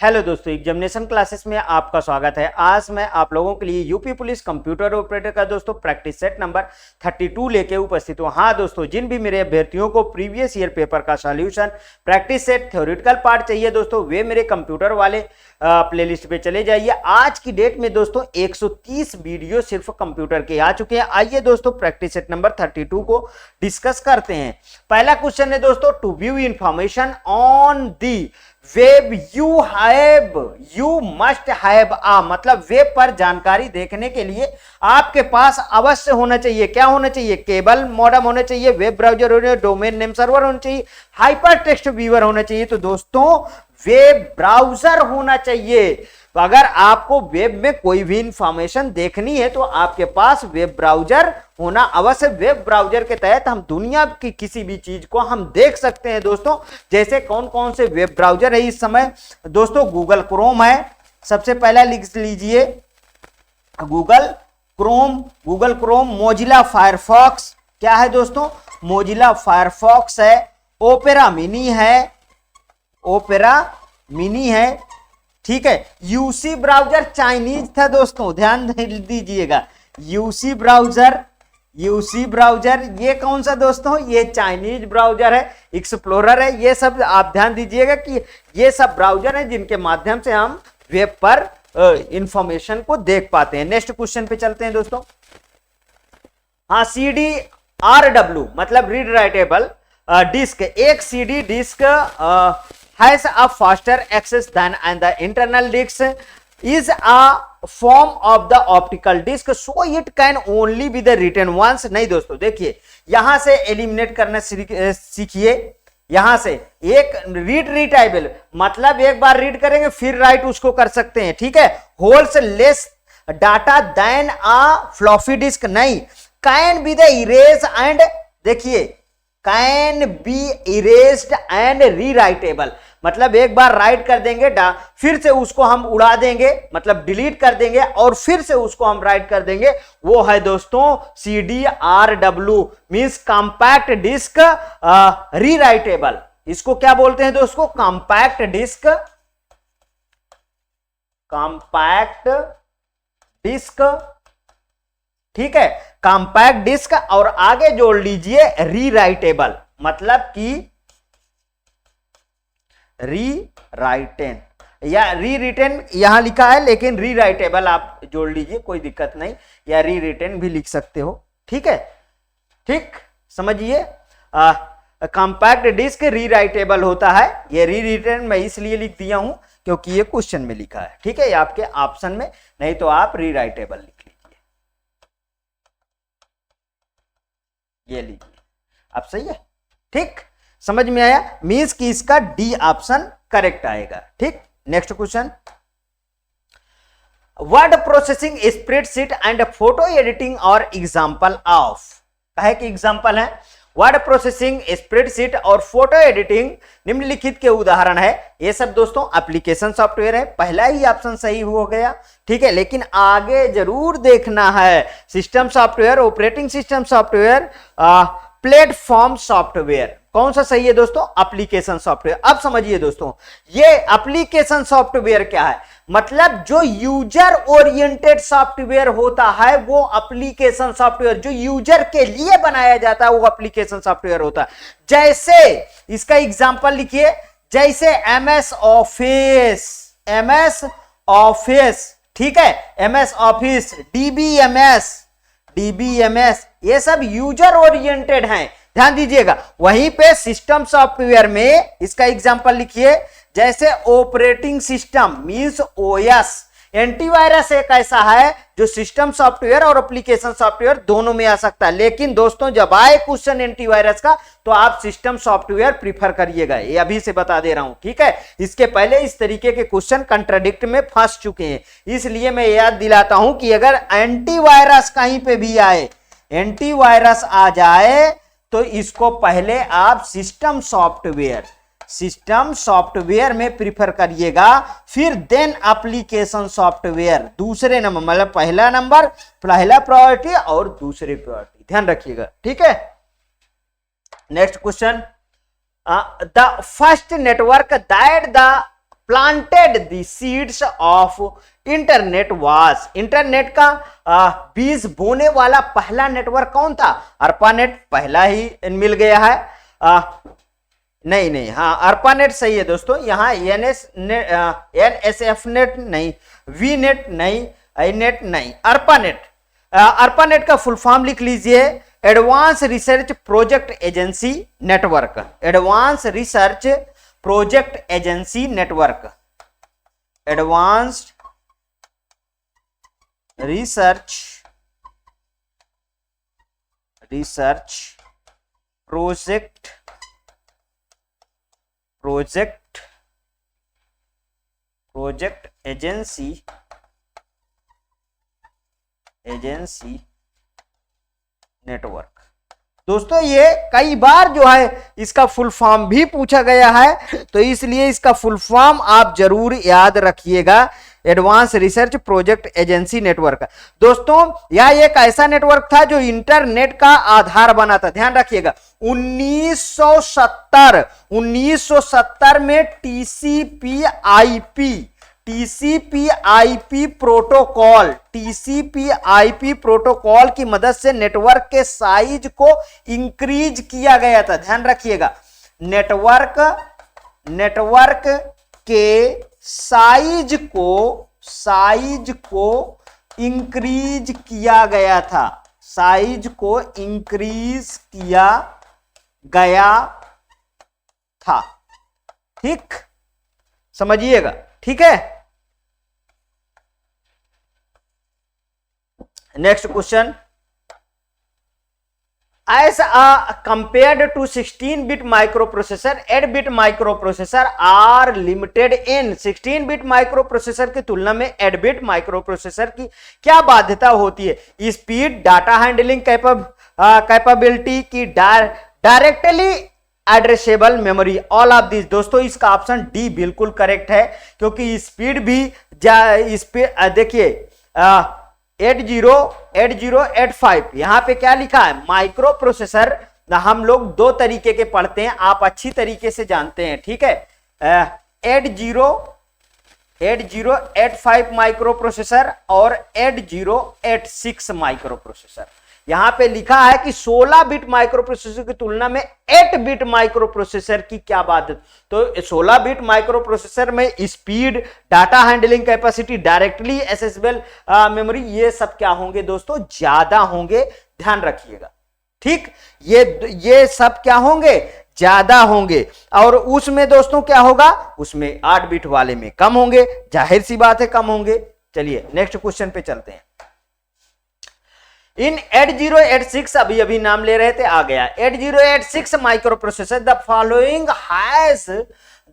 Hello दोस्तों, examination classes में आपका स्वागत है। आज मैं आप लोगों के लिए यूपी पुलिस कंप्यूटर ऑपरेटर का दोस्तों प्रैक्टिस सेट नंबर 32 लेके उपस्थित हूँ। हाँ दोस्तों, जिन भी मेरे अभ्यर्थियों को प्रीवियस ईयर पेपर का solution practice set theoretical part चाहिए दोस्तों, वे मेरे कंप्यूटर वाले प्लेलिस्ट पे चले जाइए। आज की डेट में दोस्तों 130 वीडियो सिर्फ कंप्यूटर के आ चुके हैं। आइए दोस्तों प्रैक्टिस सेट नंबर 32 को डिस्कस करते हैं। पहला क्वेश्चन है दोस्तों, to view information on the web you must have मतलब वेब पर जानकारी देखने के लिए आपके पास अवश्य होना चाहिए, क्या होना चाहिए? केबल मॉडेम होना चाहिए, वेब ब्राउजर होना चाहिए, डोमेन नेम सर्वर होना चाहिए, हाइपर टेक्स्ट व्यूअर होना चाहिए। तो दोस्तों वेब ब्राउजर होना चाहिए। तो अगर आपको वेब में कोई भी इंफॉर्मेशन देखनी है तो आपके पास वेब ब्राउजर होना अवश्य। वेब ब्राउजर के तहत हम दुनिया की किसी भी चीज को हम देख सकते हैं दोस्तों। जैसे कौन कौन से वेब ब्राउजर है इस समय दोस्तों? गूगल क्रोम है, सबसे पहला लिख लीजिए गूगल क्रोम, मोजिला फायरफॉक्स, क्या है दोस्तों? मोजिला फायरफॉक्स है, ओपेरा मिनी है, ठीक है। यूसी ब्राउजर चाइनीज था दोस्तों, ध्यान दीजिएगा। यूसी ब्राउजर ये कौन सा दोस्तों? ये चाइनीज ब्राउजर है। एक्सप्लोरर है, ये सब आप ध्यान दीजिएगा कि ये सब ब्राउजर हैं जिनके माध्यम से हम वेब पर इंफॉर्मेशन को देख पाते हैं। नेक्स्ट क्वेश्चन पे चलते हैं दोस्तों। हाँ, CDRW मतलब रीड राइटेबल डिस्क। एक CD disc has a faster access than and the internal disk is a form of the optical disk, so it can only be the written once। नहीं दोस्तों, देखिए यहां से एलिमिनेट करना सीखिए। यहां से एक रीड रीटाइबल मतलब एक बार रीड करेंगे फिर राइट उसको कर सकते हैं, ठीक है। Holds less data than a floppy disk, नहीं। Can be the erase and, देखिए can be erased and rewritable मतलब एक बार राइट कर देंगे फिर से उसको हम उड़ा देंगे मतलब डिलीट कर देंगे और फिर से उसको हम राइट कर देंगे। वो है दोस्तों CDRW means compact disc rewritable. इसको क्या बोलते हैं दोस्तों? कॉम्पैक्ट डिस्क, ठीक है, कॉम्पैक्ट डिस्क। और आगे जोड़ लीजिए रीराइटेबल मतलब कि रीराइटेन या रीरिटेन यहां लिखा है लेकिन रीराइटेबल आप जोड़ लीजिए, कोई दिक्कत नहीं, या रीरिटेन भी लिख सकते हो, ठीक है। ठीक समझिए, कॉम्पैक्ट डिस्क रीराइटेबल होता है। ये रीरिटेन मैं इसलिए लिख दिया हूं क्योंकि ये क्वेश्चन में लिखा है, ठीक है, ये आपके ऑप्शन में, नहीं तो आप रीराइटेबल लिख लीजिए। ये लीजिए, अब सही है, ठीक, समझ में आया? मींस कि इसका डी ऑप्शन करेक्ट आएगा, ठीक। Next question, word processing, spreadsheet and photo editing और एग्जांपल ऑफ, कहे कि एग्जांपल है। वर्ड प्रोसेसिंग, स्प्रेडशीट और फोटो एडिटिंग निम्नलिखित के उदाहरण है। ये सब दोस्तों एप्लीकेशन सॉफ्टवेयर है। पहला ही ऑप्शन सही हो गया, ठीक है, लेकिन आगे जरूर देखना है। System software, operating system software, platform software, कौन सा सही है दोस्तों? Application software. अब समझिए दोस्तों, ये एप्लीकेशन सॉफ्टवेयर क्या है? मतलब जो यूजर ओरिएंटेड सॉफ्टवेयर होता है वो एप्लीकेशन सॉफ्टवेयर, जो यूजर के लिए बनाया जाता है वो एप्लीकेशन सॉफ्टवेयर होता है। जैसे इसका एग्जांपल लिखिए, जैसे MS ऑफिस, ठीक है, MS ऑफिस, DBMS, ये सब यूजर ओरिएंटेड हैं, ध्यान दीजिएगा। वहीं पे सिस्टम सॉफ्टवेयर में इसका एग्जांपल लिखिए, जैसे operating system means OS। Antivirus एक ऐसा है जो सिस्टम सॉफ्टवेयर और एप्लीकेशन सॉफ्टवेयर दोनों में आ सकता है। लेकिन दोस्तों जब आए क्वेश्चन एंटीवायरस का तो आप सिस्टम सॉफ्टवेयर प्रीफर करिएगा, ये अभी से बता दे रहा हूं, ठीक है। इसके पहले इस तरीके के क्वेश्चन कंट्राडिक्ट में फंस चुके हैं, इसलिए मैं याद दिलाता हूं कि अगर एंटीवायरस कहीं पे भी आए, एंटीवायरस आ जाए तो इसको पहले आप सिस्टम सॉफ्टवेयर में प्रीफर करिएगा, फिर देन एप्लीकेशन सॉफ्टवेयर दूसरे नंबर, मतलब पहला प्रायोरिटी और दूसरी प्रायोरिटी, ध्यान रखिएगा, ठीक है। Next question, the first network that the planted the seeds of internet was. Internet का बीज बोने वाला पहला नेटवर्क कौन था? अर्पानेट पहला ही मिल गया है। नहीं, हाँ अर्पानेट सही है दोस्तों। यहाँ NSF नेट नहीं, वी नेट नहीं, आई नेट नहीं, अर्पानेट। अर्पानेट का फुल फॉर्म लिख लीजिए, advance research project agency network. Advance research project agency network. Advanced research project agency network. दोस्तों ये कई बार जो है इसका फुल फॉर्म भी पूछा गया है, तो इसलिए इसका फुल फॉर्म आप जरूर याद रखिएगा, advance research project agency network. दोस्तों यह एक ऐसा नेटवर्क था जो इंटरनेट का आधार बना था। ध्यान रखिएगा 1970 में टीसीपी प्रोटोकॉल की मदद से नेटवर्क के साइज को इंक्रीज किया गया था। ध्यान रखिएगा नेटवर्क के साइज को इंक्रीज किया गया था। साइज को इंक्रीज किया गया था। ठीक, समझिएगा। ठीक है, next question. As compared to 16-bit microprocessor, 8-bit microprocessor are limited in। 16-bit microprocessor की तुलना में 8-bit microprocessor की क्या बाध्यता होती है? स्पीड, डाटा हैंडलिंग कैपेबिलिटी की, directly addressable memory, all of this. दोस्तों इसका ऑप्शन डी बिल्कुल करेक्ट है, क्योंकि स्पीड भी देखिए 8085 यहां पे क्या लिखा है? माइक्रो प्रोसेसर हम लोग दो तरीके के पढ़ते हैं, आप अच्छी तरीके से जानते हैं। ठीक है, 8085 माइक्रो प्रोसेसर और 8086 माइक्रो प्रोसेसर। यहां पे लिखा है कि 16 बिट माइक्रो प्रोसेसर की तुलना में 8 बिट माइक्रो प्रोसेसर की क्या बात है? तो 16 बिट माइक्रो प्रोसेसर में speed, data handling capacity, directly accessible memory, ये सब क्या होंगे दोस्तों? ज्यादा होंगे। ध्यान रखिएगा। ठीक, ये सब क्या होंगे? ज्यादा होंगे। और उसमें दोस्तों क्या होगा? उसमें 8 बिट वाले में कम होंगे। जाहिर सी बात है कम होंगे। चलिए नेक्स्ट क्वेश्चन पे चलते हैं। इन 8086 अभी नाम ले रहे थे, आ गया 8086 micro processor, the following has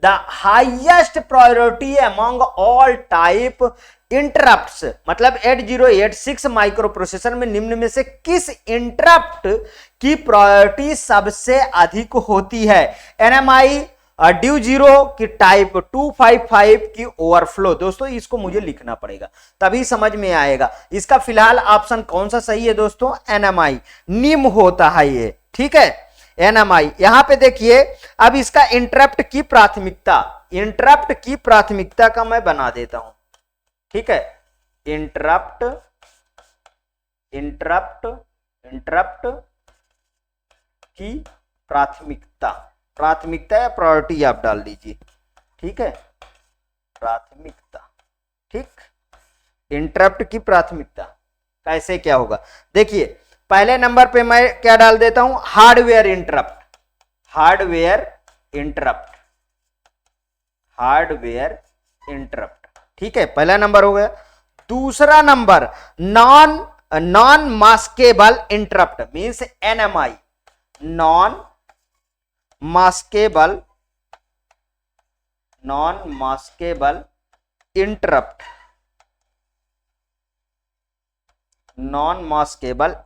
the highest priority among all type interrupts. मतलब 8086 माइक्रो प्रोसेसर में निम्न में से किस इंटरप्ट की प्रायोरिटी सबसे अधिक होती है? एनएमआई ड्यू जीरो की, टाइप 255 की ओवरफ्लो। दोस्तों इसको मुझे लिखना पड़ेगा तभी समझ में आएगा। इसका फिलहाल ऑप्शन कौन सा सही है दोस्तों? एनएमआई, निम्न होता है ये। ठीक है, एनएमआई। यहां पे देखिए अब इसका इंटरप्ट की प्राथमिकता का मैं बना देता हूं। ठीक है, इंटरप्ट की प्राथमिकता या प्रायोरिटी आप डाल दीजिए। ठीक है, प्राथमिकता। ठीक, इंटरप्ट की प्राथमिकता कैसे क्या होगा? देखिए पहले नंबर पे मैं क्या डाल देता हूं? Hardware interrupt. ठीक है, पहला नंबर हो गया। दूसरा number non maskable interrupt means NMI, non maskable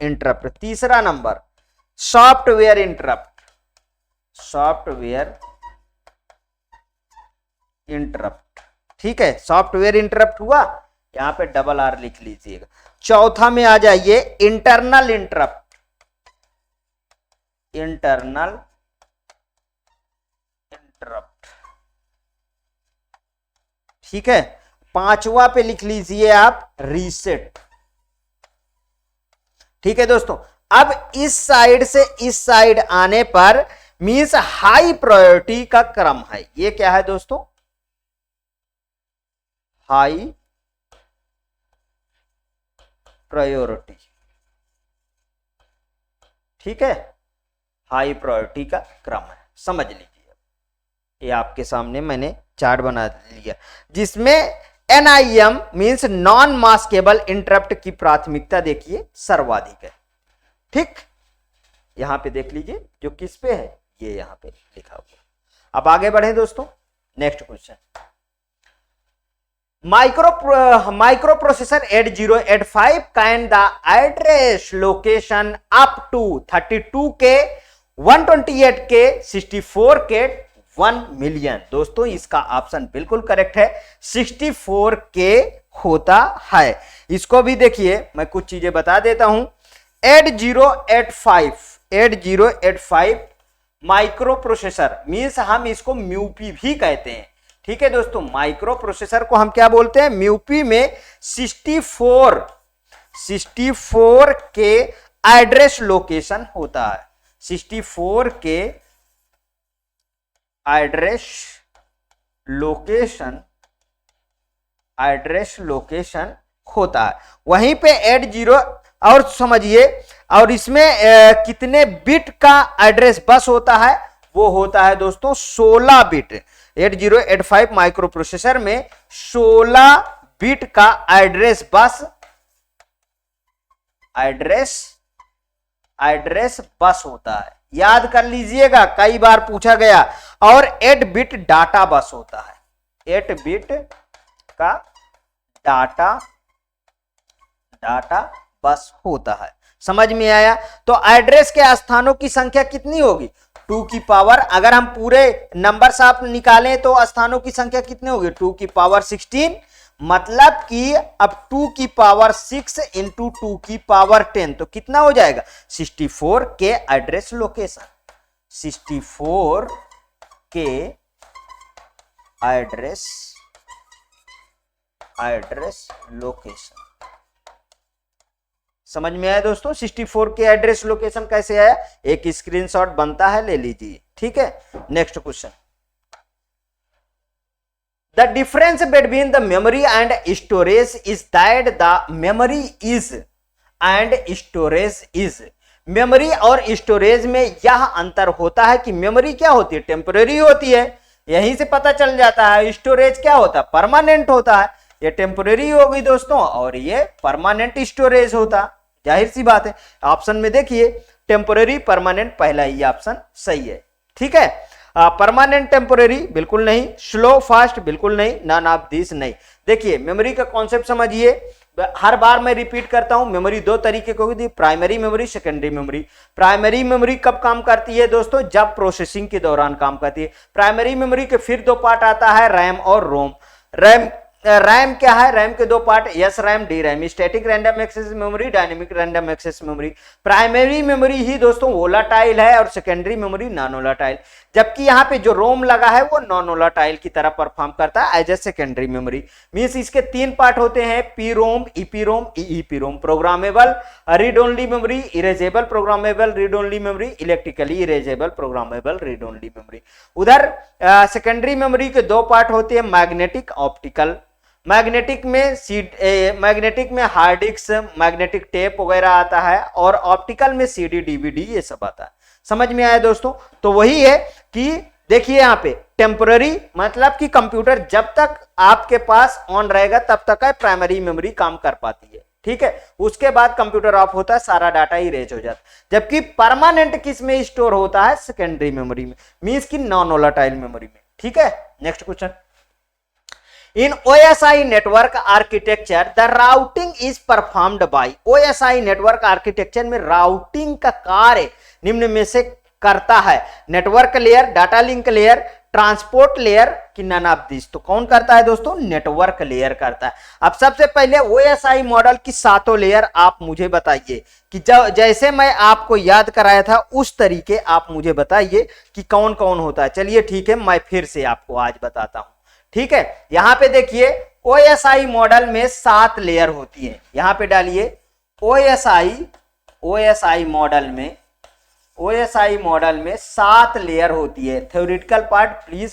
interrupt. तीसरा नंबर सॉफ्टवेयर इंटरप्ट। ठीक है, सॉफ्टवेयर इंटरप्ट हुआ, यहां पे डबल आर लिख लीजिएगा। चौथा में आ जाइए इंटरनल इंटरप्ट। ठीक है, 5वां पे लिख लीजिए आप रीसेट। ठीक है दोस्तों, अब इस साइड से इस साइड आने पर मींस हाई प्रायोरिटी का क्रम है। ये क्या है दोस्तों? High priority. ठीक है, हाई प्रायोरिटी का क्रम है, समझ लीजिए। ये आपके सामने मैंने चार्ट बना लिया जिसमें NIM means non maskable interrupt की प्राथमिकता देखिए सर्वाधिक है। ठीक, यहां पे देख लीजिए जो किस पे है, ये यहां पे लिखा हुआ। अब आगे बढ़े दोस्तों, next question. Microprocessor 8085 can the address location up to 32K 128K 64K 1 million. दोस्तों इसका ऑप्शन बिल्कुल करेक्ट है, 64K होता है। इसको भी देखिए, मैं कुछ चीजें बता देता हूं। 8085 माइक्रो प्रोसेसर मीन्स हम इसको म्यूपी भी कहते हैं। ठीक है दोस्तों, माइक्रो प्रोसेसर को हम क्या बोलते हैं? म्यूपी में 64 के एड्रेस लोकेशन होता है। 64 के एड्रेस लोकेशन होता है। वहीं पे 80 और समझिए, और इसमें कितने बिट का एड्रेस बस होता है? वो होता है दोस्तों 16 बिट। 8085 माइक्रो प्रोसेसर में 16 बिट का एड्रेस बस होता है। याद कर लीजिएगा, कई बार पूछा गया। और 8 बिट डाटा बस होता है। 8 बिट का डाटा बस होता है। समझ में आया? तो एड्रेस के स्थानों की संख्या कितनी होगी? 2 की पावर, अगर हम पूरे नंबर्स आप निकालें तो स्थानों की संख्या कितनी होगी? 2 की पावर 16, मतलब कि अब 2 की पावर 6 इंटू 2 की पावर 10, तो कितना हो जाएगा? 64 के एड्रेस लोकेशन। 64 के एड्रेस लोकेशन। समझ में आया दोस्तों? 64 के एड्रेस लोकेशन कैसे आया? एक स्क्रीनशॉट बनता है, ले लीजिए। ठीक है, next question. The difference between the memory and storage is that the memory is and storage is. Memory और स्टोरेज में यह अंतर होता है कि मेमोरी क्या होती है? टेम्परेरी होती है, यहीं से पता चल जाता है। स्टोरेज क्या होता है? परमानेंट होता है। ये टेम्परेरी होगी दोस्तों, और ये परमानेंट स्टोरेज होता। जाहिर सी बात है, ऑप्शन में देखिए टेम्परेरी परमानेंट, पहला ही ऑप्शन सही है। ठीक है, परमानेंट टेम्परेरी बिल्कुल नहीं, स्लो फास्ट बिल्कुल नहीं, नन ऑफ दिस नहीं। देखिए मेमोरी का कॉन्सेप्ट समझिए, हर बार मैं रिपीट करता हूं, मेमोरी दो तरीके की होती है, primary memory, secondary memory. Primary memory कब काम करती है दोस्तों? जब प्रोसेसिंग के दौरान काम करती है। प्राइमरी मेमोरी के फिर दो पार्ट आता है, रैम और रोम। रैम क्या है? रैम के दो part, S RAM, D RAM, static random access memory, dynamic random access memory. Primary memory ही दोस्तों वोलाटाइल है और सेकेंडरी मेमोरी नॉन वोलाटाइल, जबकि यहाँ पे जो रोम लगा है वो नॉन वोलाटाइल की तरह परफॉर्म करता है as a secondary memory. Means इसके 3 पार्ट होते हैं, P ROM, EP ROM, EEP ROM. Programmable read only memory, erasable programmable read only memory, electrically erasable programmable read only memory. उधर सेकेंडरी मेमोरी के 2 part होते हैं, magnetic, optical. Magnetic में hard disk, magnetic tape वगैरह आता है, और optical में सीडी, डीवीडी ये सब आता है। समझ में आया दोस्तों? तो वही है कि देखिए यहाँ पे टेम्पररी मतलब कि कंप्यूटर जब तक आपके पास ऑन रहेगा तब तक है प्राइमरी मेमोरी काम कर पाती है। ठीक है, उसके बाद कंप्यूटर ऑफ होता है, सारा डाटा इरेज हो जाता है। जबकि परमानेंट किस में स्टोर होता है? सेकेंडरी मेमोरी में, मींस की नॉन वोलेटाइल मेमोरी में। ठीक है, next question. In OSI network architecture, the routing is performed by OSI network architecture में राउटिंग का कार्य निम्न में से करता है? Network layer, data link layer, transport layer की नन ऑफ दिस। तो कौन करता है दोस्तों? नेटवर्क लेयर करता है। अब सबसे पहले OSI मॉडल की 7 लेयर आप मुझे बताइए कि जैसे मैं आपको याद कराया था उस तरीके आप मुझे बताइए कि कौन कौन होता है। चलिए ठीक है, मैं फिर से आपको आज बताता हूं। ठीक है, यहां पे देखिए OSI मॉडल में 7 लेयर होती है। यहां पे डालिए OSI मॉडल में 7 लेयर होती है। थ्योरेटिकल पार्ट प्लीज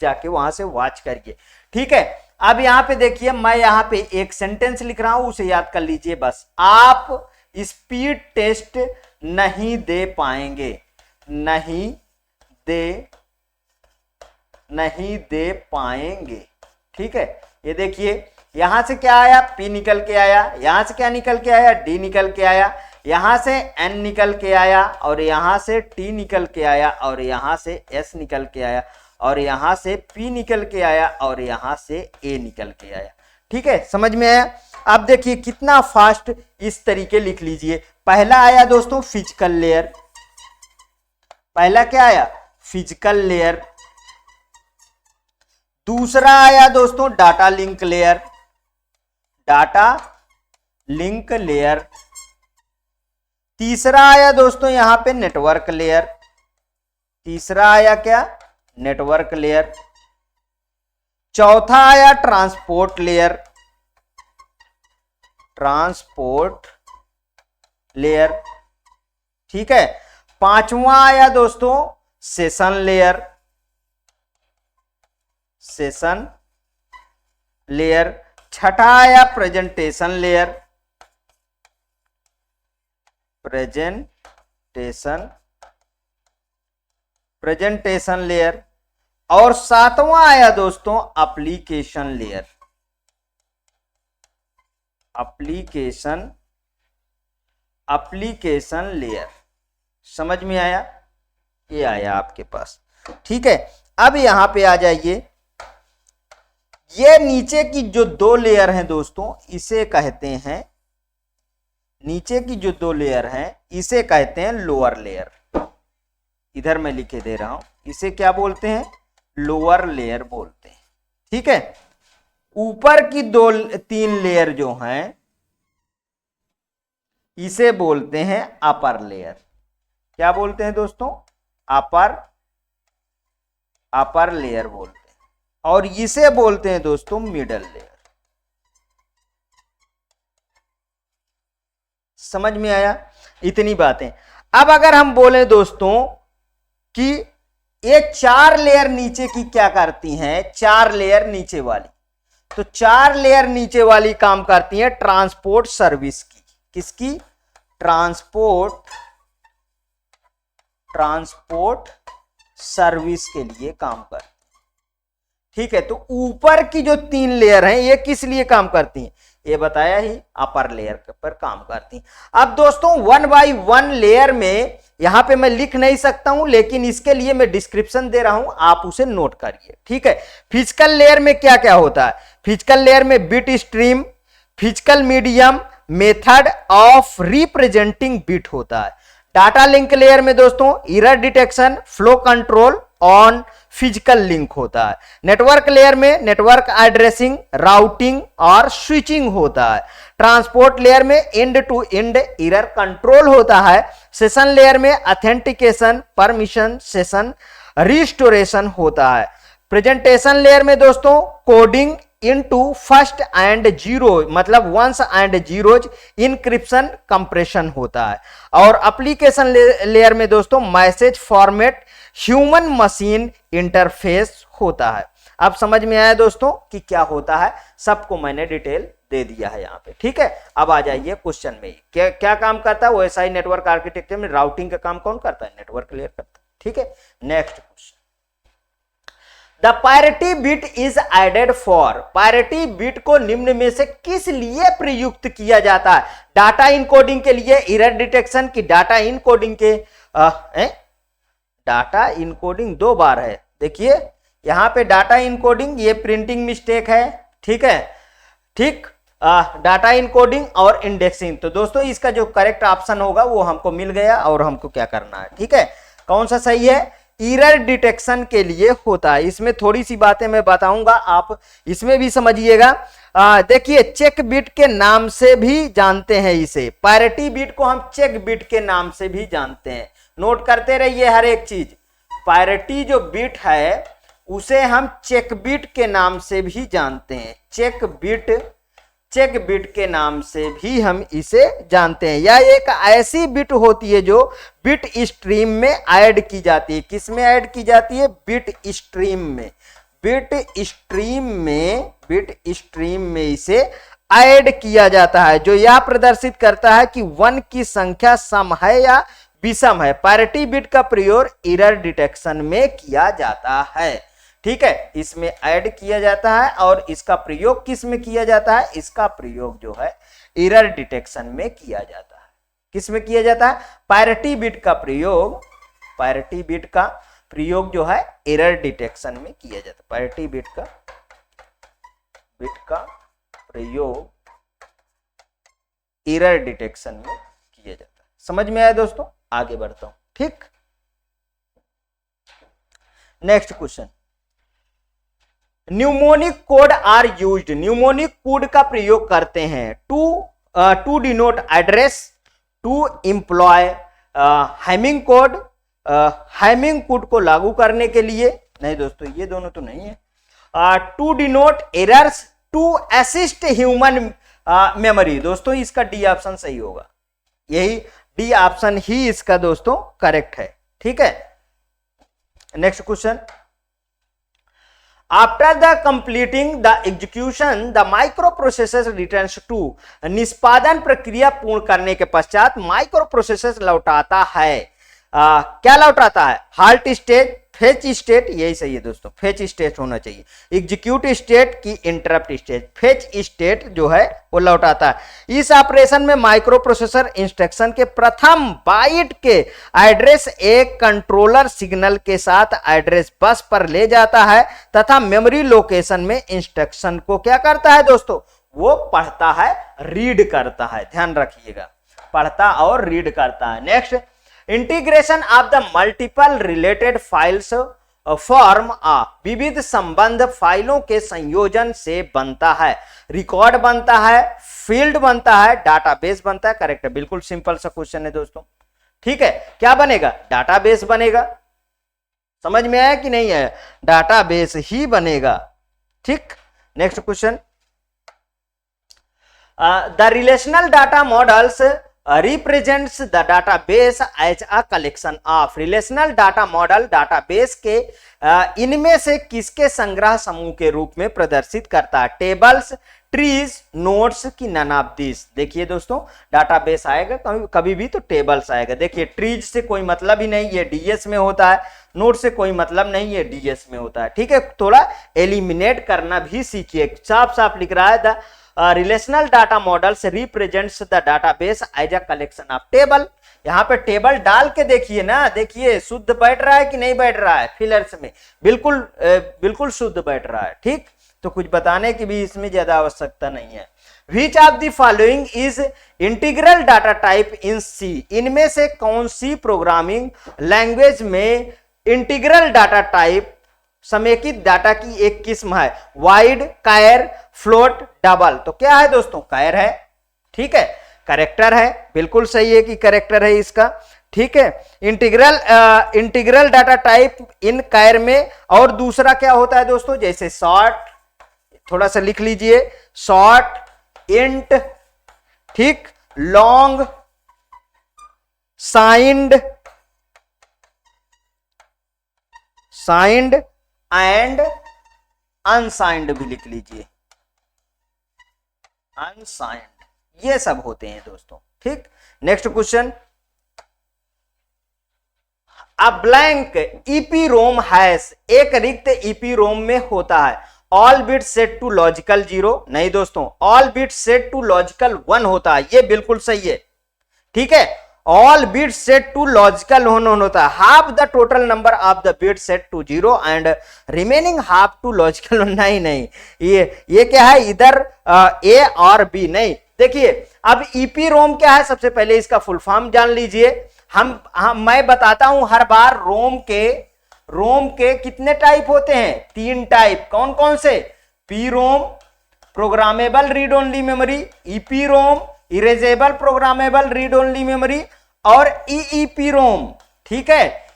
जाके वहां से वॉच करिए, ठीक है। अब यहां पे देखिए मैं यहां पे एक सेंटेंस लिख रहा हूं, उसे याद कर लीजिए बस। आप स्पीड टेस्ट नहीं दे पाएंगे, नहीं दे पाएंगे, ठीक है। ये देखिए यहां से क्या आया, P निकल के आया, यहां से क्या निकल के आया, D निकल के आया, यहां से N निकल के आया, और यहां से T निकल के आया, और यहां से S निकल के आया, और यहां से P निकल के आया, और यहां से A निकल के आया, ठीक है। समझ में आया? अब देखिए कितना फास्ट इस तरीके लिख लीजिए। पहला आया दोस्तों फिजिकल लेयर, पहला क्या आया, फिजिकल लेयर। दूसरा आया दोस्तों data link layer, data link layer. तीसरा आया दोस्तों यहां पे नेटवर्क लेयर, तीसरा आया क्या, नेटवर्क लेयर। चौथा आया ट्रांसपोर्ट लेयर, ट्रांसपोर्ट लेयर, ठीक है। पांचवा आया दोस्तों सेशन लेयर, सेशन लेयर। छठा आया प्रेजेंटेशन लेयर, प्रेजेंटेशन लेयर। और सातवां आया दोस्तों एप्लीकेशन लेयर, एप्लीकेशन लेयर। समझ में आया? ये आया आपके पास, ठीक है। अब यहां पे आ जाइए, ये नीचे की जो 2 लेयर हैं दोस्तों इसे कहते हैं, नीचे की जो 2 लेयर हैं इसे कहते हैं लोअर लेयर। इधर मैं लिखे दे रहा हूं, इसे क्या बोलते हैं, लोअर लेयर बोलते हैं, ठीक है। ऊपर की 2-3 लेयर जो हैं इसे बोलते हैं अपर लेयर। क्या बोलते हैं दोस्तों, अपर लेयर बोलते हैं। और इसे बोलते हैं दोस्तों मिडल लेयर। समझ में आया? इतनी बातें। अब अगर हम बोले दोस्तों कि ये 4 लेयर नीचे की क्या करती हैं, 4 लेयर नीचे वाली, तो 4 लेयर नीचे वाली काम करती हैं ट्रांसपोर्ट सर्विस की। किसकी, ट्रांसपोर्ट सर्विस के लिए काम करती, ठीक है। तो ऊपर की जो 3 लेयर हैं ये किस लिए काम करती हैं, ये बताया ही, अपर लेयर पर काम करती हैं। अब दोस्तों 1 बाय 1 लेयर में यहां पे मैं लिख नहीं सकता हूं, लेकिन इसके लिए मैं डिस्क्रिप्शन दे रहा हूं, आप उसे नोट करिए, ठीक है। फिजिकल लेयर में क्या क्या होता है, फिजिकल लेयर में bit stream, physical medium, method of representing bit होता है। डाटा लिंक लेयर में दोस्तों error detection, flow control on physical link होता है। नेटवर्क लेयर में नेटवर्क एड्रेसिंग, राउटिंग और स्विचिंग होता है। ट्रांसपोर्ट लेयर में end to end error control होता है। सेशन लेयर में ऑथेंटिकेशन, परमिशन, सेशन रिस्टोरेशन होता है। प्रेजेंटेशन लेयर में दोस्तों coding into first and zero, मतलब once and zeros, encryption, compression होता है। और एप्लीकेशन लेयर में दोस्तों message format, human machine interface होता है। अब समझ में आया दोस्तों कि क्या होता है, सबको मैंने डिटेल दे दिया है यहाँ पे, ठीक है। अब आ जाइए क्वेश्चन में, क्या क्या काम करता है OSI नेटवर्क आर्किटेक्चर में, राउटिंग का काम कौन करता है, नेटवर्क लेयर करता है, ठीक है। Next question, the parity bit is added for, parity bit को निम्न में से किस लिए प्रयुक्त किया जाता है, डाटा इनकोडिंग के लिए, एरर डिटेक्शन की, डाटा इनकोडिंग के, डाटा इनकोडिंग 2 बार है, देखिए यहां पे डाटा इनकोडिंग, ये प्रिंटिंग मिस्टेक है, ठीक है, ठीक। डाटा इनकोडिंग और इंडेक्सिंग, तो दोस्तों इसका जो करेक्ट ऑप्शन होगा वो हमको मिल गया, और हमको क्या करना है, ठीक है। कौन सा सही है, एरर डिटेक्शन के लिए होता है। इसमें थोड़ी सी बातें मैं बताऊंगा, आप इसमें भी समझिएगा। देखिए चेक बिट के नाम से भी जानते हैं इसे, पैरिटी बिट को हम चेक बिट के नाम से भी जानते हैं, नोट करते रहिए हर एक चीज। पैरिटी जो बिट है उसे हम चेक बिट के नाम से भी जानते हैं। चेक बिट के नाम से भी हम इसे जानते हैं। यह एक ऐसी बिट होती है जो बिट स्ट्रीम में ऐड की जाती है। किस में ऐड की जाती है? बिट स्ट्रीम में। बिट स्ट्रीम में इसे ऐड किया जाता है, जो यह प्रदर्शित करता है कि 1 की संख्या सम है या विषम है। पैरिटी बिट का प्रयोग एरर डिटेक्शन में किया जाता है। ठीक है, इसमें ऐड किया जाता है और इसका प्रयोग किस में किया जाता है? इसका प्रयोग जो है एरर डिटेक्शन में किया जाता है। किस में किया जाता है? पैरिटी बिट का प्रयोग जो है एरर डिटेक्शन में किया जाता है। पैरिटी बिट का प्रयोग एरर डिटेक्शन में किया जाता है। समझ में आया दोस्तों? आगे बढ़ता हूं। ठीक, next question. Mnemonic code are used. Mnemonic code का प्रयोग करते हैं to denote address, to employ Hamming code. Hamming code को लागू करने के लिए नहीं दोस्तों, ये दोनों तो नहीं है। To denote errors, to assist human memory. दोस्तों इसका डी ऑप्शन सही होगा। यही डी ऑप्शन ही इसका दोस्तों करेक्ट है। ठीक है, next question. After the completing the execution the microprocessor returns to. निष्पादन प्रक्रिया पूर्ण करने के पश्चात माइक्रो प्रोसेसर लौटाता है। क्या लौटाता है? हाल्ट स्टेट, फेच स्टेट, यही सही है दोस्तों, फेच स्टेट होना चाहिए। एग्जीक्यूट स्टेट की इंटरप्ट स्टेट, फेच स्टेट जो है वो लौटाता है। इस ऑपरेशन में माइक्रो प्रोसेसर इंस्ट्रक्शन के प्रथम बाइट के एड्रेस एक कंट्रोलर सिग्नल के साथ एड्रेस बस पर ले जाता है तथा मेमोरी लोकेशन में इंस्ट्रक्शन को क्या करता है दोस्तों? वो पढ़ता है, रीड करता है। ध्यान रखिएगा, पढ़ता और रीड करता है। Next, integration of the multiple related files form आ। विविध संबंध फाइलों के संयोजन से बनता है। रिकॉर्ड बनता है, फील्ड बनता है, डाटाबेस बनता है। करेक्ट है, बिल्कुल सिंपल सा क्वेश्चन है दोस्तों। ठीक है, क्या बनेगा? डाटाबेस बनेगा। समझ में आया कि नहीं आया? डाटाबेस ही बनेगा। ठीक, next question. The relational data models represents the database as a collection of। Relational data model database के इनमें से किसके संग्रह समूह के रूप में प्रदर्शित करता है? टेबल्स, ट्रीज, नोट्स की नन ऑफ दिस। देखिए दोस्तों, डाटाबेस आएगा कभी भी तो टेबल्स आएगा। देखिए, ट्रीज से कोई मतलब ही नहीं, ये डीएस में होता है। नोट से कोई मतलब नहीं, ये डीएस में होता है। ठीक है, थोड़ा एलिमिनेट करना भी सीखिए। साफ साफ लिख रहा है the relational data models represents the database as a collection of table. यहाँ पे टेबल डाल के देखिए ना, देखिए शुद्ध बैठ रहा है कि नहीं बैठ रहा है? फिलर्स में बिल्कुल शुद्ध बैठ रहा है। ठीक, तो कुछ बताने की भी इसमें ज्यादा आवश्यकता नहीं है। Which of the following is integral data type in C? इनमें से कौन सी प्रोग्रामिंग लैंग्वेज में इंटीग्रल डाटा टाइप समेकित डाटा की एक किस्म है? वाइड, कैर, फ्लोट, डबल। तो क्या है दोस्तों? कैर है। ठीक है, करेक्टर है, बिल्कुल सही है कि करेक्टर है इसका। ठीक है, इंटीग्रल डाटा टाइप इन कैर में। और दूसरा क्या होता है दोस्तों? जैसे शॉर्ट, थोड़ा सा लिख लीजिए, शॉर्ट, इंट, ठीक, लॉन्ग, साइंड एंड अनसाइंड भी लिख लीजिए। अनसाइंड, ये सब होते हैं दोस्तों। ठीक, next question. A blank EPROM has. एक रिक्त ईपी रोम में होता है। All bit set to logical 0। नहीं दोस्तों, all bit set to logical 1 होता है। ये बिल्कुल सही है। ठीक है, all bit set to logical 1 होता है। Half the total number of the bit set to 0 and remaining half to logical. नहीं, ये क्या है? इधर ए और बी नहीं। देखिए, अब ईपी रोम क्या है? सबसे पहले इसका फुल फॉर्म जान लीजिए। मैं बताता हूं हर बार। रोम के कितने टाइप होते हैं? 3 टाइप। कौन कौन से? P ROM, programmable read only memory, EP ROM, erasable programmable read only memory, और ईईपी रोम। ठीक है,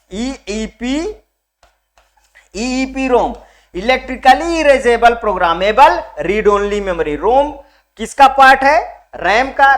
EEP ROM, electrically erasable programmable read only memory. ROM किसका पार्ट है? रैम का,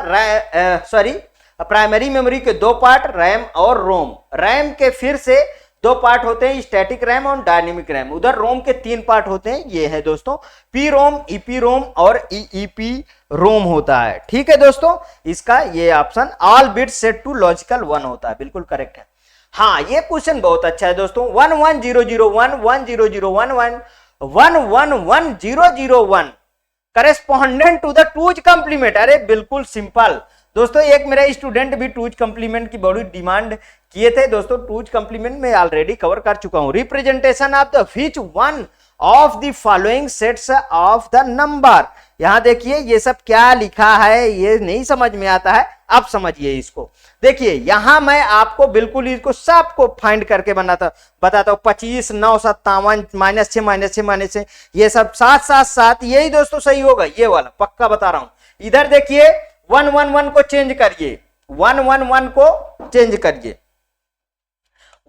प्राइमरी मेमोरी के दो पार्ट, रैम और रोम। रैम के फिर से दो पार्ट होते हैं, स्टैटिक रैम और डायनेमिक रैम। उधर रोम के तीन पार्ट होते हैं, ये है दोस्तों पी रोम, ईपी रोम और ईईपी रोम होता है। ठीक है दोस्तों, इसका ये option all bit set to logical 1 होता है, बिल्कुल करेक्ट है। हाँ, ये क्वेश्चन बहुत अच्छा है दोस्तों। 11001 10011 111001 correspondent to the two's complement. अरे बिल्कुल सिंपल दोस्तों, एक मेरा स्टूडेंट भी टूज कंप्लीमेंट की बड़ी डिमांड किए थे दोस्तों। टूज कंप्लीमेंट में ऑलरेडी कवर कर चुका हूं। Representation of the which one of the following sets of the number. यहां देखिए ये सब क्या लिखा है, ये नहीं समझ में आता है, अब समझिए इसको। देखिए यहां मैं आपको बिल्कुल इसको सबको फाइंड करके बताता हूं। 25 9 57 -6 -6 ये सब 7 7 7, यही दोस्तों सही होगा, ये वाला पक्का बता रहा हूं। इधर देखिए 111 को चेंज करिए, 111 को चेंज करिए,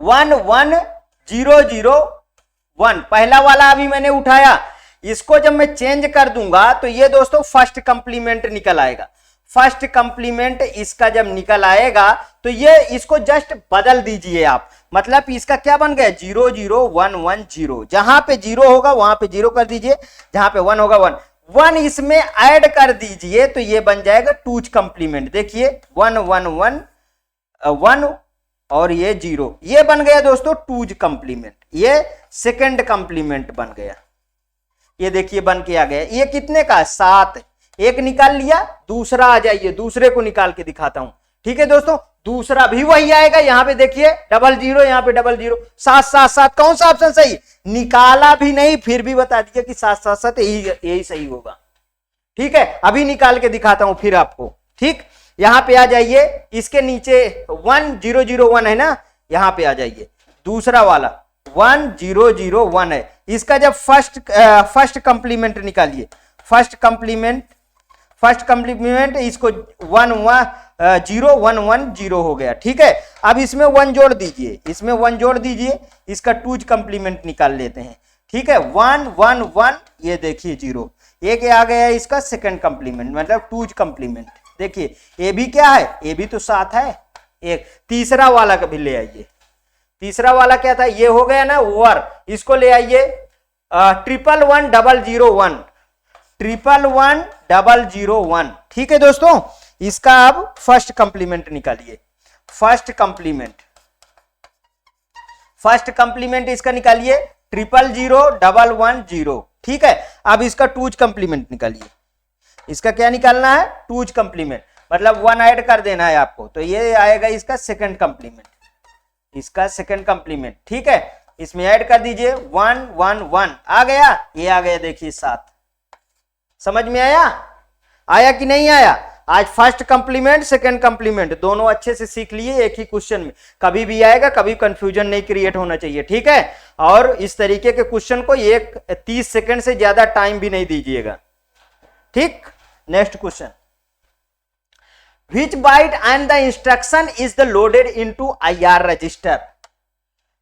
11001 पहला वाला अभी मैंने उठाया, इसको जब मैं चेंज कर दूंगा तो ये दोस्तों फर्स्ट कंप्लीमेंट निकल आएगा। फर्स्ट कंप्लीमेंट इसका जब निकल आएगा तो ये इसको जस्ट बदल दीजिए आप, मतलब इसका क्या बन गया 00110। जहां पे 0 होगा वहां पे 0 कर दीजिए, जहां पे 1 होगा 1 1 इसमें ऐड कर दीजिए तो ये बन जाएगा टूज कंप्लीमेंट। देखिए 1 और ये 0, ये बन गया दोस्तों टूज कंप्लीमेंट। ये सेकंड कंप्लीमेंट बन गया, ये देखिए बन के आ गया। ये कितने का? 7। एक निकाल लिया, दूसरा आ जाइए, दूसरे को निकाल के दिखाता हूं। ठीक है दोस्तों, दूसरा भी वही आएगा। यहां पे देखिए 00, यहां पे 00, 7 7 7। कौन सा ऑप्शन सही? निकाला भी नहीं, फिर भी बता दीजिए कि 7 7 7 यही सही होगा। ठीक है, अभी निकाल के दिखाता हूं फिर आपको। ठीक, यहां पे आ जाइए, इसके नीचे 1001 है ना, यहां पे आ जाइए। दूसरा वाला 1001 है, इसका जब फर्स्ट कंप्लीमेंट निकालिए, फर्स्ट कंप्लीमेंट इसको 0110 हो गया। ठीक है, अब इसमें 1 जोड़ दीजिए, इसमें 1 जोड़ दीजिए, इसका टूज कंप्लीमेंट निकाल लेते हैं। ठीक है, 111, ये देखिए 0, एक आ गया इसका सेकंड कंप्लीमेंट, मतलब टूज कंप्लीमेंट। देखिए ए भी क्या है, ए भी तो 7 है। एक तीसरा वाला का भी ले आइए, तीसरा वाला क्या था, ये हो गया ना ओवर, इसको ले आइए 111001। ठीक है दोस्तों, इसका अब फर्स्ट कंप्लीमेंट निकालिए। फर्स्ट कंप्लीमेंट इसका निकालिए 000110। ठीक है, अब इसका टूज कंप्लीमेंट निकालिए। इसका क्या निकालना है? टूज कंप्लीमेंट, मतलब 1 ऐड कर देना है आपको, तो ये आएगा इसका सेकंड कंप्लीमेंट, इसका सेकंड कंप्लीमेंट। ठीक है, इसमें ऐड कर दीजिए 111, आ गया, ये आ गया देखिए 7। समझ में आया कि नहीं आया? आज फर्स्ट कंप्लीमेंट सेकंड कंप्लीमेंट दोनों अच्छे से सीख लिए एक ही क्वेश्चन में, कभी भी आएगा, कभी कंफ्यूजन नहीं क्रिएट होना चाहिए। ठीक है, और इस तरीके के क्वेश्चन को 30 सेकंड से ज्यादा टाइम भी नहीं दीजिएगा। ठीक, next question, which byte and the instruction is the loaded into IR register.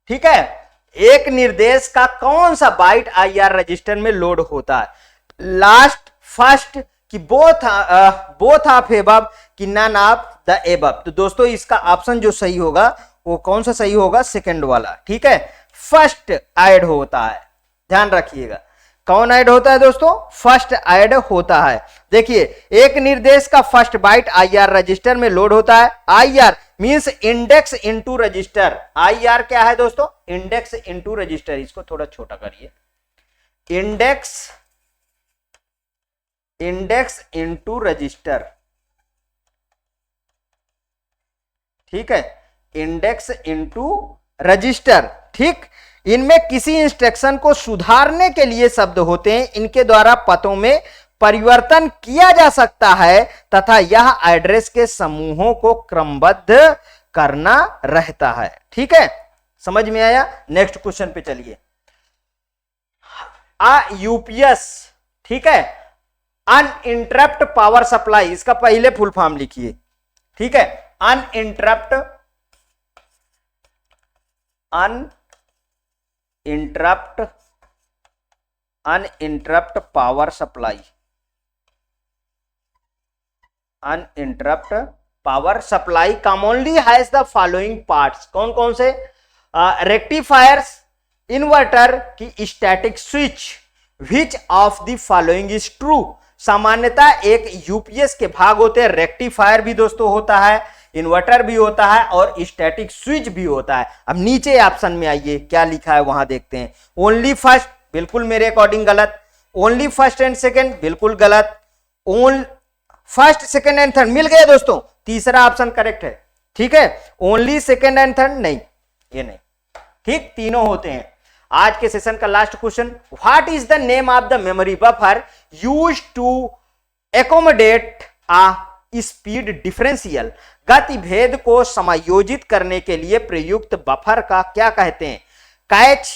ठीक है, एक निर्देश का कौन सा बाइट IR रजिस्टर में लोड होता है? लास्ट, फर्स्ट कि बोथ ऑफ एबव कि नन ऑफ द एबव। तो दोस्तों इसका ऑप्शन जो सही होगा वो कौन सा सही होगा? सेकंड वाला। ठीक है, फर्स्ट ऐड होता है, ध्यान रखिएगा। कौन ऐड होता है दोस्तों? फर्स्ट ऐड होता है। देखिए एक निर्देश का फर्स्ट बाइट IR रजिस्टर में लोड होता है। IR means index into register. IR क्या है दोस्तों? Index into register. इसको थोड़ा छोटा करिए, इंडेक्स इनटू रजिस्टर। ठीक है, इंडेक्स इनटू रजिस्टर। ठीक, इनमें किसी इंस्ट्रक्शन को सुधारने के लिए शब्द होते हैं, इनके द्वारा पतों में परिवर्तन किया जा सकता है तथा यह एड्रेस के समूहों को क्रमबद्ध करना रहता है। ठीक है, समझ में आया? नेक्स्ट क्वेश्चन पे चलिए। UPS, ठीक है, अनइंटरप्ट पावर सप्लाई, इसका पहले फुल फॉर्म लिखिए। ठीक है, uninterrupt interrupt uninterrupt power supply, uninterrupt power supply commonly has the following parts. कौन कौन से? रेक्टिफायर्स, इन्वर्टर की static switch, which of the following is true. सामान्यतः एक यूपीएस के भाग होते हैं, रेक्टिफायर भी दोस्तों होता है, इन्वर्टर भी होता है और स्टैटिक स्विच भी होता है। अब नीचे ऑप्शन में आइए क्या लिखा है वहां देखते हैं। ओनली फर्स्ट, बिल्कुल मेरे अकॉर्डिंग गलत। ओनली फर्स्ट एंड सेकंड, बिल्कुल गलत। Only first second and third, मिल गए दोस्तों, तीसरा ऑप्शन करेक्ट है। ठीक है, ओनली सेकंड एंड थर्ड नहीं, ये नहीं, ठीक, तीनों होते हैं। आज के सेशन का last question, what is the name of the memory buffer used to accommodate a speed differential. गति भेद को समायोजित करने के लिए प्रयुक्त बफर का क्या कहते हैं? कैच,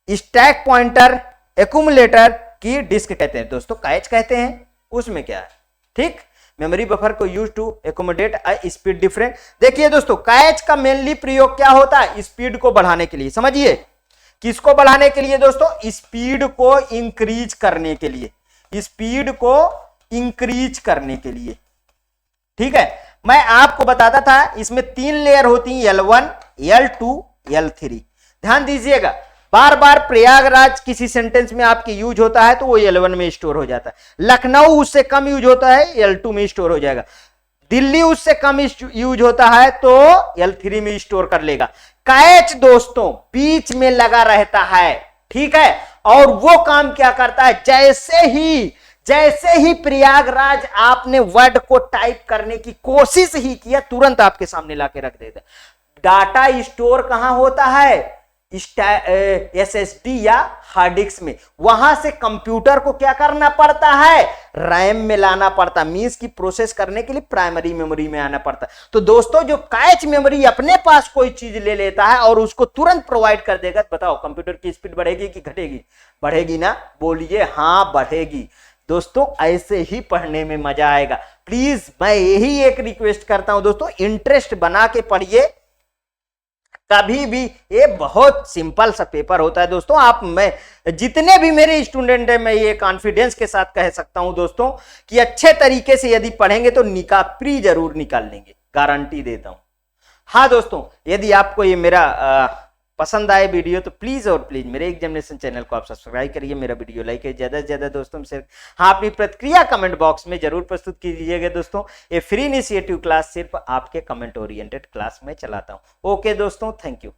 स्टैक पॉइंटर, एक्यूमुलेटर की डिस्क कहते हैं दोस्तों, कैच कहते हैं। उसमें क्या है? ठीक, मेमोरी बफर को use to accommodate a speed difference. देखिए दोस्तों, कैच का मेनली प्रयोग क्या होता है? स्पीड को बढ़ाने के लिए। समझिए, किसको बढ़ाने के लिए दोस्तों? स्पीड को इंक्रीज करने के लिए, स्पीड को इंक्रीज करने के लिए। ठीक है, मैं आपको बताता था इसमें 3 लेयर होती हैं, L1, L2, L3। ध्यान दीजिएगा, बार बार प्रयागराज किसी सेंटेंस में आपके यूज होता है तो वो L1 में स्टोर हो जाता है, लखनऊ उससे कम यूज होता है L2 में स्टोर हो जाएगा, दिल्ली उससे कम यूज होता है तो L3 में स्टोर कर लेगा। कैच दोस्तों बीच में लगा रहता है। ठीक है, और वो काम क्या करता है? जैसे ही प्रयागराज आपने वर्ड को टाइप करने की कोशिश ही किया, तुरंत आपके सामने लाके रख देता। डाटा स्टोर कहां होता है? एसएसडी या हार्ड डिस्क में। वहां से कंप्यूटर को क्या करना पड़ता है? रैम में लाना पड़ता, मींस की प्रोसेस करने के लिए प्राइमरी मेमोरी में आना पड़ता। तो दोस्तों जो कैच मेमोरी अपने पास कोई चीज ले लेता है और उसको तुरंत प्रोवाइड कर देगा, बताओ कंप्यूटर की स्पीड बढ़ेगी कि घटेगी? बढ़ेगी ना? बोलिए हाँ, बढ़ेगी। दोस्तों ऐसे ही पढ़ने में मजा आएगा। प्लीज मैं यही एक रिक्वेस्ट करता हूं दोस्तों, इंटरेस्ट बना के पढ़िए कभी भी। ये बहुत सिंपल सा पेपर होता है दोस्तों। आप, मैं जितने भी मेरे स्टूडेंट हैं, मैं ये कॉन्फिडेंस के साथ कह सकता हूं दोस्तों कि अच्छे तरीके से यदि पढ़ेंगे तो प्री जरूर निकाल लेंगे, गारंटी देता हूं। हाँ दोस्तों, यदि आपको ये मेरा पसंद आए वीडियो तो प्लीज और प्लीज मेरे एग्जामिनेशन चैनल को आप सब्सक्राइब करिए, मेरा वीडियो लाइक करिए, ज्यादा से ज्यादा दोस्तों से। हाँ, अपनी प्रतिक्रिया कमेंट बॉक्स में जरूर प्रस्तुत कीजिएगा दोस्तों। ये फ्री इनिशिएटिव क्लास सिर्फ आपके कमेंट ओरिएंटेड क्लास में चलाता हूं। ओके दोस्तों, थैंक यू।